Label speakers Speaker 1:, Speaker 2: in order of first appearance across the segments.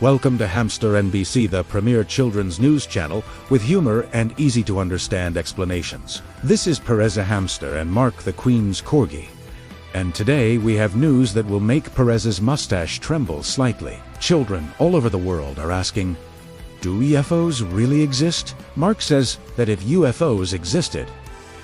Speaker 1: Welcome to Hamster NBC, the premier children's news channel with humor and easy-to-understand explanations. This is Perez a hamster and Mark the Queen's Corgi. And today we have news that will make Perez's mustache tremble slightly. Children all over the world are asking, do UFOs really exist? Mark says that if UFOs existed,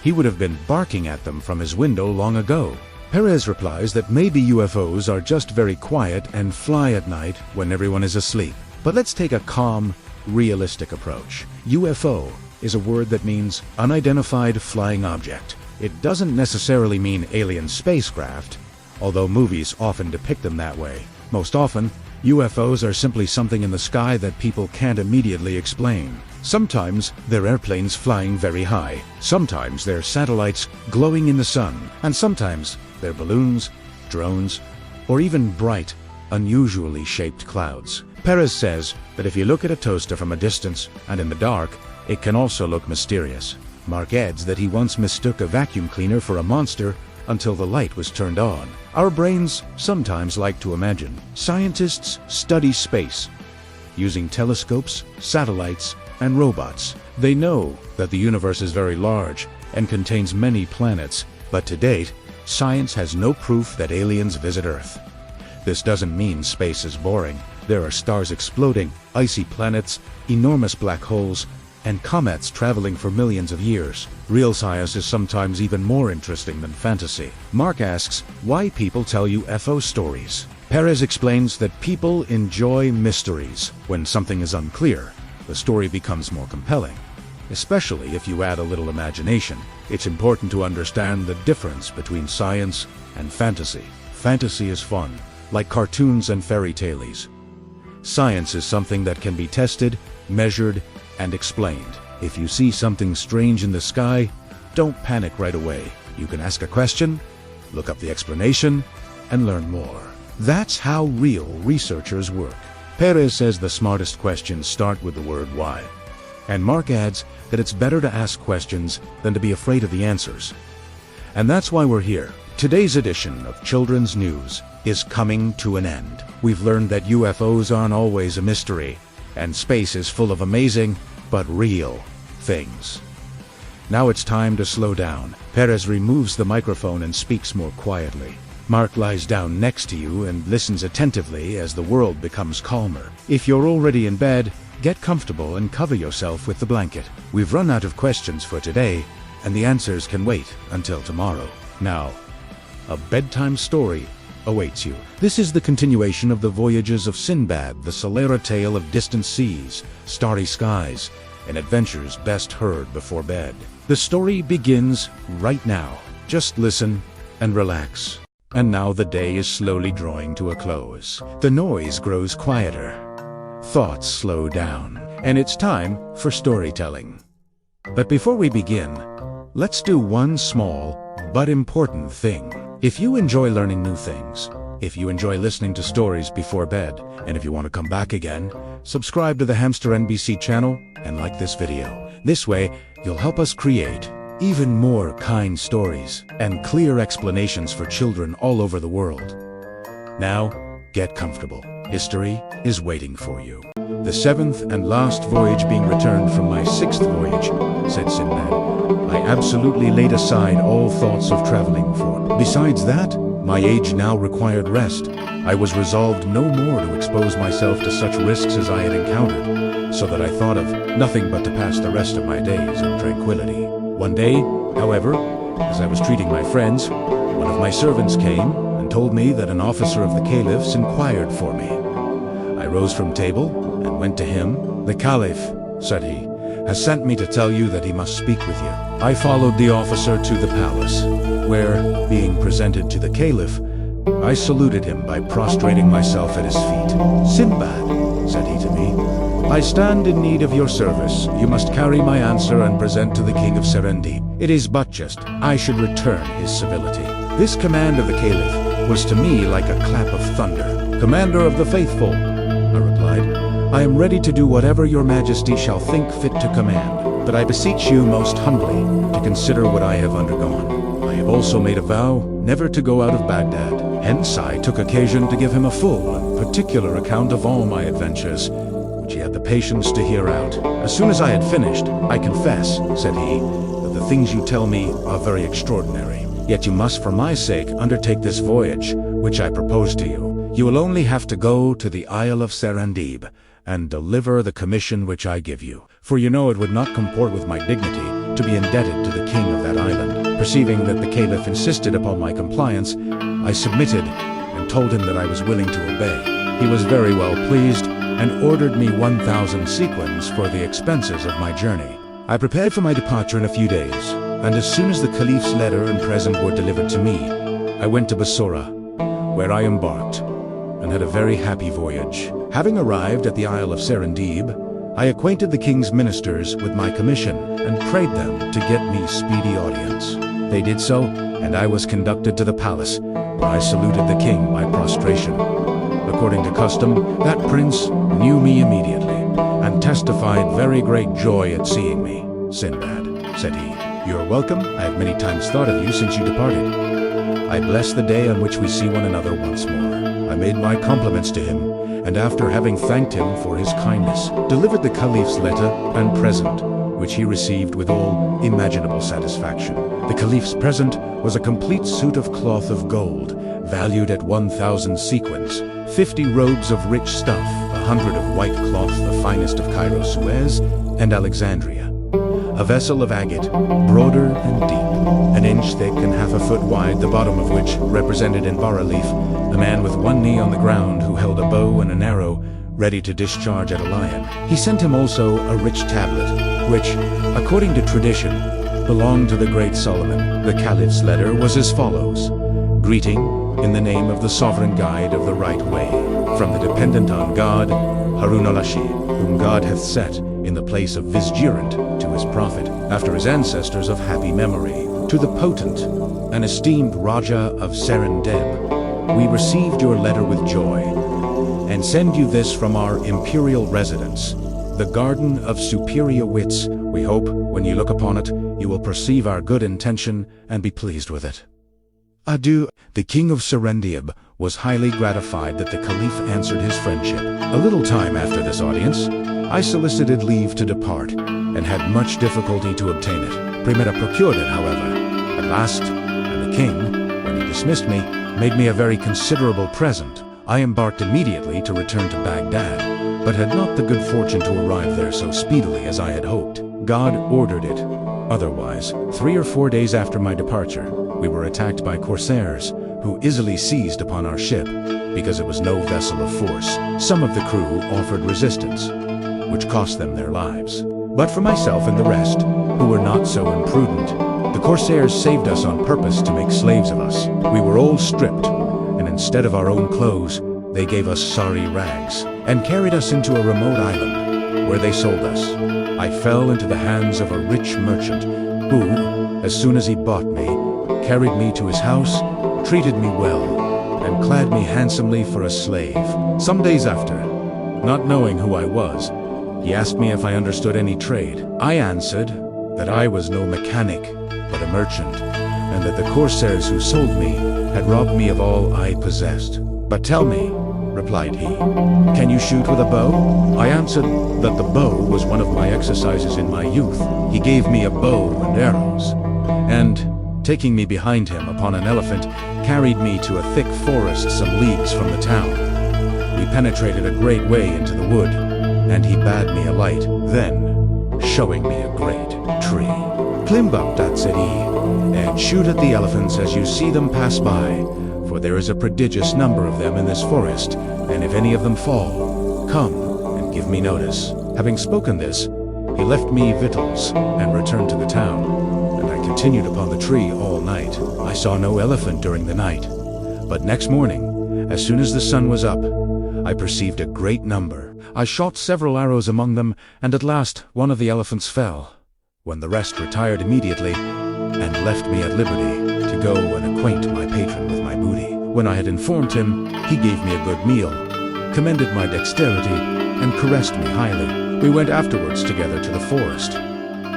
Speaker 1: he would have been barking at them from his window long ago. Perez replies that maybe UFOs are just very quiet and fly at night when everyone is asleep. But let's take a calm, realistic approach. UFO is a word that means unidentified flying object. It doesn't necessarily mean alien spacecraft, although movies often depict them that way. Most often, UFOs are simply something in the sky that people can't immediately explain. Sometimes they're airplanes flying very high, sometimes they're satellites glowing in the sun, and sometimes they're balloons, drones, or even bright, unusually shaped clouds. Perez says that if you look at a toaster from a distance and in the dark, it can also look mysterious. Mark adds that he once mistook a vacuum cleaner for a monster until the light was turned on. Our brains sometimes like to imagine. Scientists study space using telescopes, satellites, and robots. They know that the universe is very large and contains many planets, but to date, science has no proof that aliens visit Earth. This doesn't mean space is boring. There are stars exploding, icy planets, enormous black holes, and comets traveling for millions of years. Real science is sometimes even more interesting than fantasy. Mark asks why people tell UFO stories. Perez explains that people enjoy mysteries. When something is unclear, the story becomes more compelling, especially if you add a little imagination. It's important to understand the difference between science and fantasy. Fantasy is fun, like cartoons and fairy tales. Science is something that can be tested, measured, and explained. If you see something strange in the sky, don't panic right away. You can ask a question, look up the explanation, and learn more. That's how real researchers work. Perez says the smartest questions start with the word why. And Mark adds that it's better to ask questions than to be afraid of the answers. And that's why we're here. Today's edition of Children's News is coming to an end. We've learned that UFOs aren't always a mystery, and space is full of amazing, but real, things. Now it's time to slow down. Perez removes the microphone and speaks more quietly. Mark lies down next to you and listens attentively as the world becomes calmer. If you're already in bed, get comfortable and cover yourself with the blanket. We've run out of questions for today, and the answers can wait until tomorrow. Now, a bedtime story awaits you. This is the continuation of the voyages of Sinbad, the Solera tale of distant seas, starry skies, and adventures best heard before bed. The story begins right now. Just listen and relax. And now the day is slowly drawing to a close. The noise grows quieter. Thoughts slow down. And it's time for storytelling. But before we begin, let's do one small but important thing. If you enjoy learning new things, if you enjoy listening to stories before bed, and if you want to come back again, subscribe to the Hamster NBC channel and like this video. This way, you'll help us create even more kind stories and clear explanations for children all over the world. Now, get comfortable. History is waiting for you. The seventh and last voyage being returned from my sixth voyage, said Sinbad. I absolutely laid aside all thoughts of traveling for. Besides that, my age now required rest. I was resolved no more to expose myself to such risks as I had encountered, so that I thought of nothing but to pass the rest of my days in tranquility. One day, however, as I was treating my friends, one of my servants came and told me that an officer of the caliphs inquired for me. I rose from table and went to him. The caliph, said he, has sent me to tell you that he must speak with you. I followed the officer to the palace, where, being presented to the caliph, I saluted him by prostrating myself at his feet. Sinbad, said he to me, I stand in need of your service. You must carry my answer and present to the king of Serendip. It is but just I should return his civility. This command of the caliph was to me like a clap of thunder. Commander of the faithful, I replied, I am ready to do whatever your majesty shall think fit to command, but I beseech you most humbly to consider what I have undergone. I have also made a vow never to go out of Baghdad Hence I took occasion to give him a full and particular account of all my adventures, which he had the patience to hear out. As soon as I had finished, "I confess," said he, "that the things you tell me are very extraordinary. Yet you must, for my sake, undertake this voyage, which I propose to you. You will only have to go to the Isle of Serendib, and deliver the commission which I give you. For you know it would not comport with my dignity to be indebted to the king of that island." Perceiving that the caliph insisted upon my compliance, I submitted and told him that I was willing to obey. He was very well pleased and ordered me 1,000 sequins for the expenses of my journey. I prepared for my departure in a few days, and as soon as the caliph's letter and present were delivered to me, I went to Bassorah, where I embarked, and had a very happy voyage. Having arrived at the Isle of Serendib, I acquainted the king's ministers with my commission and prayed them to get me speedy audience. They did so, and I was conducted to the palace, where I saluted the king by prostration. According to custom, that prince knew me immediately, and testified very great joy at seeing me. "Sinbad," said he, "you are welcome. I have many times thought of you since you departed. I bless the day on which we see one another once more." I made my compliments to him, and after having thanked him for his kindness, delivered the caliph's letter and present, which he received with all imaginable satisfaction. The caliph's present was a complete suit of cloth of gold, valued at 1,000 sequins, 50 robes of rich stuff, 100 of white cloth, the finest of Cairo, Suez, and Alexandria, a vessel of agate, broader and deep, an inch thick and half a foot wide, the bottom of which represented in bas-relief a man with one knee on the ground who held a bow and an arrow ready to discharge at a lion. He sent him also a rich tablet, which, according to tradition, belonged to the great Solomon. The caliph's letter was as follows: "Greeting, in the name of the sovereign guide of the right way, from the dependent on God, Harun al-Rashid, whom God hath set in the place of vicegerent to his prophet, after his ancestors of happy memory, to the potent and esteemed Raja of Serendib. We received your letter with joy, and send you this from our imperial residence, the Garden of Superior Wits. We hope, when you look upon it, you will perceive our good intention and be pleased with it. Adieu." The king of Serendib was highly gratified that the caliph answered his friendship. A little time after this audience, I solicited leave to depart, and had much difficulty to obtain it. Primera procured it, however, at last, and the king, when he dismissed me, made me a very considerable present. I embarked immediately to return to Baghdad, but had not the good fortune to arrive there so speedily as I had hoped. God ordered it otherwise. 3 or 4 days after my departure, we were attacked by corsairs, who easily seized upon our ship, because it was no vessel of force. Some of the crew offered resistance, which cost them their lives. But for myself and the rest, who were not so imprudent, the corsairs saved us on purpose to make slaves of us. We were all stripped, and instead of our own clothes, they gave us sorry rags, and carried us into a remote island, where they sold us. I fell into the hands of a rich merchant, who, as soon as he bought me, carried me to his house, treated me well, and clad me handsomely for a slave. Some days after, not knowing who I was, he asked me if I understood any trade. I answered that I was no mechanic, but a merchant, and that the corsairs who sold me had robbed me of all I possessed. "But tell me," replied he, "can you shoot with a bow?" I answered that the bow was one of my exercises in my youth. He gave me a bow and arrows, and, taking me behind him upon an elephant, carried me to a thick forest some leagues from the town. We penetrated a great way into the wood, and he bade me alight. Then, showing me a great tree, "Climb up that," said he, "and shoot at the elephants as you see them pass by, for there is a prodigious number of them in this forest, and if any of them fall, come and give me notice." Having spoken this, he left me victuals and returned to the town, and I continued upon the tree all night. I saw no elephant during the night, but next morning, as soon as the sun was up, I perceived a great number. I shot several arrows among them, and at last one of the elephants fell, when the rest retired immediately, and left me at liberty to go and acquaint my patron with my booty. When I had informed him, he gave me a good meal, commended my dexterity, and caressed me highly. We went afterwards together to the forest,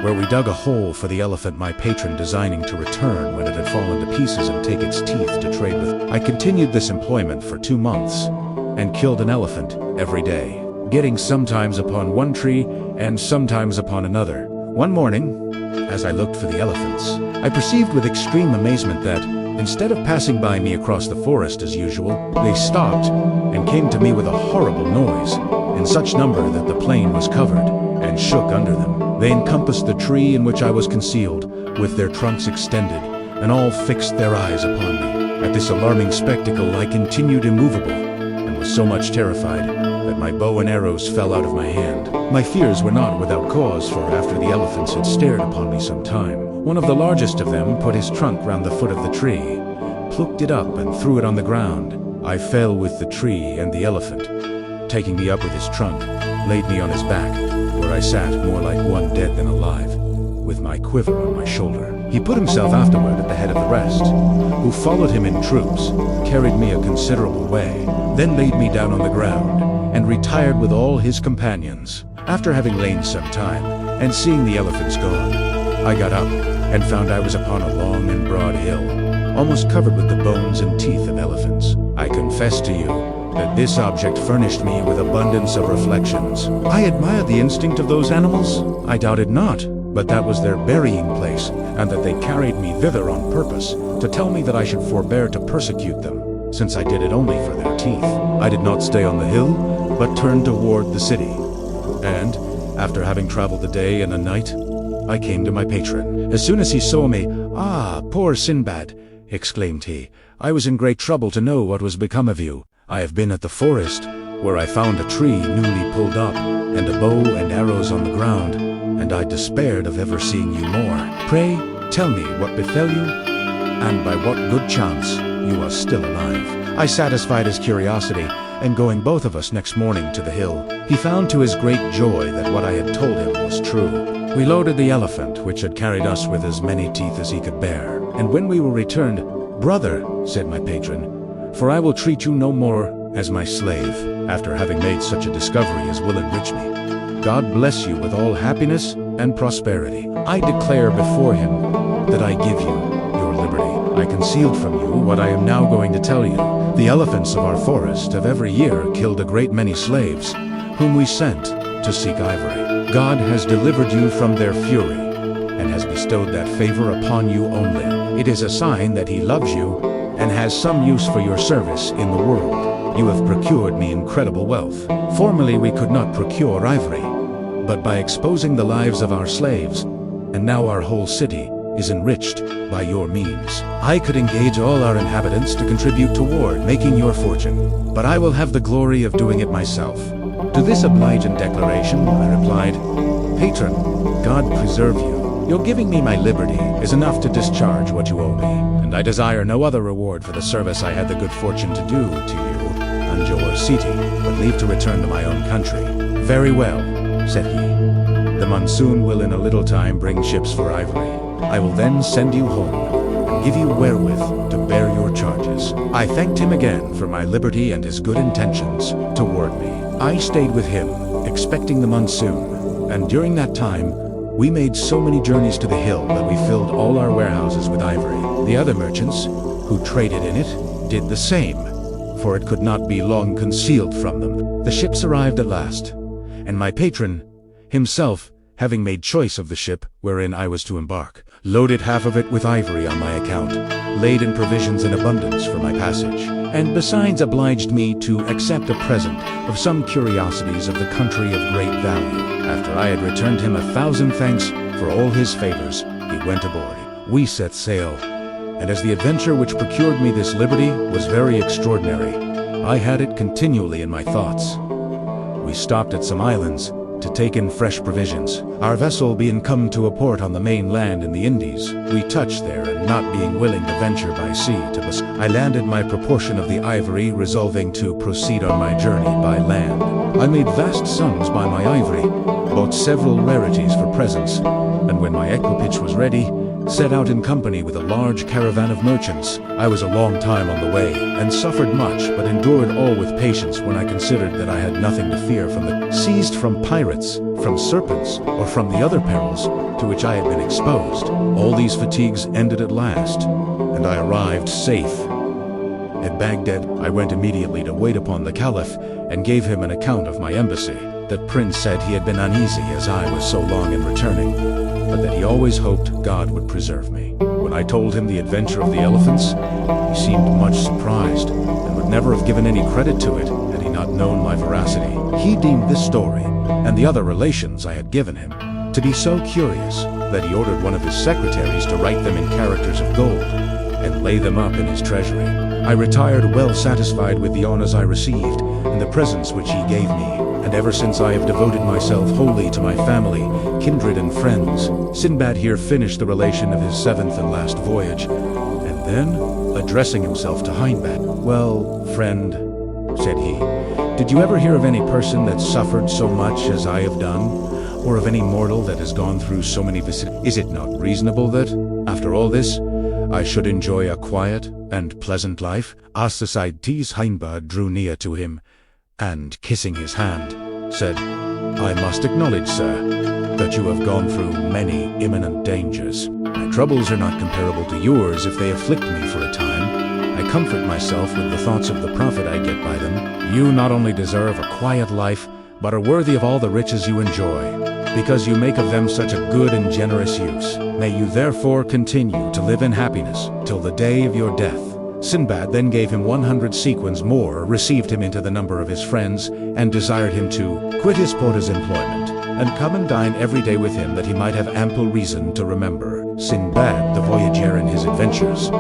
Speaker 1: where we dug a hole for the elephant, my patron designing to return when it had fallen to pieces and take its teeth to trade with. I continued this employment for 2 months and killed an elephant every day, getting sometimes upon one tree and sometimes upon another. One morning, as I looked for the elephants, I perceived with extreme amazement that, instead of passing by me across the forest as usual, they stopped and came to me with a horrible noise, in such number that the plain was covered and shook under them. They encompassed the tree in which I was concealed, with their trunks extended, and all fixed their eyes upon me. At this alarming spectacle I continued immovable, and was so much terrified that my bow and arrows fell out of my hand. My fears were not without cause, for after the elephants had stared upon me some time, one of the largest of them put his trunk round the foot of the tree, plucked it up and threw it on the ground. I fell with the tree, and the elephant, taking me up with his trunk, laid me on his back, where I sat more like one dead than alive, with my quiver on my shoulder. He put himself afterward at the head of the rest, who followed him in troops, carried me a considerable way, then laid me down on the ground, and retired with all his companions. After having lain some time, and seeing the elephants gone, I got up, and found I was upon a long and broad hill, almost covered with the bones and teeth of elephants. I confess to you that this object furnished me with abundance of reflections. I admired the instinct of those animals. I doubted not, but that was their burying place, and that they carried me thither on purpose, to tell me that I should forbear to persecute them, since I did it only for their teeth. I did not stay on the hill, but turned toward the city, and, after having traveled a day and a night, I came to my patron. As soon as he saw me, "Ah, poor Sinbad," exclaimed he, "I was in great trouble to know what was become of you. I have been at the forest, where I found a tree newly pulled up, and a bow and arrows on the ground, and I despaired of ever seeing you more. Pray, tell me what befell you, and by what good chance you are still alive." I satisfied his curiosity, and going both of us next morning to the hill, he found to his great joy that what I had told him was true. We loaded the elephant, which had carried us with as many teeth as he could bear, and when we were returned, "Brother," said my patron, "for I will treat you no more as my slave, after having made such a discovery as will enrich me. God bless you with all happiness and prosperity. I declare before him that I give you your liberty. I concealed from you what I am now going to tell you. The elephants of our forest have every year killed a great many slaves, whom we sent to seek ivory. God has delivered you from their fury, and has bestowed that favor upon you only. It is a sign that he loves you, and has some use for your service in the world. You have procured me incredible wealth. Formerly we could not procure ivory, but by exposing the lives of our slaves, and now our whole city is enriched by your means. I could engage all our inhabitants to contribute toward making your fortune, but I will have the glory of doing it myself." To this obliging declaration, I replied, "Patron, God preserve you. Your giving me my liberty is enough to discharge what you owe me, and I desire no other reward for the service I had the good fortune to do to you on your city, but leave to return to my own country." "Very well," said he. "The monsoon will in a little time bring ships for ivory. I will then send you home, and give you wherewith to bear your charges." I thanked him again for my liberty and his good intentions toward me. I stayed with him, expecting the monsoon, and during that time, we made so many journeys to the hill that we filled all our warehouses with ivory. The other merchants, who traded in it, did the same, for it could not be long concealed from them. The ships arrived at last, and my patron, himself, having made choice of the ship wherein I was to embark, loaded half of it with ivory on my account, laid in provisions in abundance for my passage, and besides obliged me to accept a present of some curiosities of the country of great value. After I had returned him 1,000 thanks for all his favors, he went aboard. We set sail, and as the adventure which procured me this liberty was very extraordinary, I had it continually in my thoughts. We stopped at some islands to take in fresh provisions. Our vessel being come to a port on the main land in the Indies, we touched there, and not being willing to venture by sea I landed my proportion of the ivory, resolving to proceed on my journey by land. I made vast sums by my ivory, bought several rarities for presents, and when my equipage was ready, set out in company with a large caravan of merchants. I was a long time on the way, and suffered much, but endured all with patience when I considered that I had nothing to fear from seized from pirates, from serpents, or from the other perils, to to which I had been exposed. All these fatigues ended at last, and I arrived safe. At Baghdad, I went immediately to wait upon the Caliph and gave him an account of my embassy. That prince said he had been uneasy as I was so long in returning, but that he always hoped God would preserve me. When I told him the adventure of the elephants, he seemed much surprised and would never have given any credit to it had he not known my veracity. He deemed this story, and the other relations I had given him, to be so curious that he ordered one of his secretaries to write them in characters of gold and lay them up in his treasury. I retired well satisfied with the honors I received and the presents which he gave me, and ever since I have devoted myself wholly to my family, kindred and friends. Sinbad here finished the relation of his seventh and last voyage, and then, addressing himself to Sinbad, "Well, friend," said he, "did you ever hear of any person that suffered so much as I have done, or of any mortal that has gone through so many vicissitudes? Is it not reasonable that, after all this, I should enjoy a quiet and pleasant life?" Sinbad drew near to him, and kissing his hand, said, "I must acknowledge, sir, that you have gone through many imminent dangers. My troubles are not comparable to yours if they afflict me for a time. I comfort myself with the thoughts of the profit I get by them. You not only deserve a quiet life, but are worthy of all the riches you enjoy, because you make of them such a good and generous use. May you therefore continue to live in happiness till the day of your death." Sinbad then gave him 100 sequins more, received him into the number of his friends, and desired him to quit his porter's employment, and come and dine every day with him that he might have ample reason to remember Sinbad the voyager and his adventures.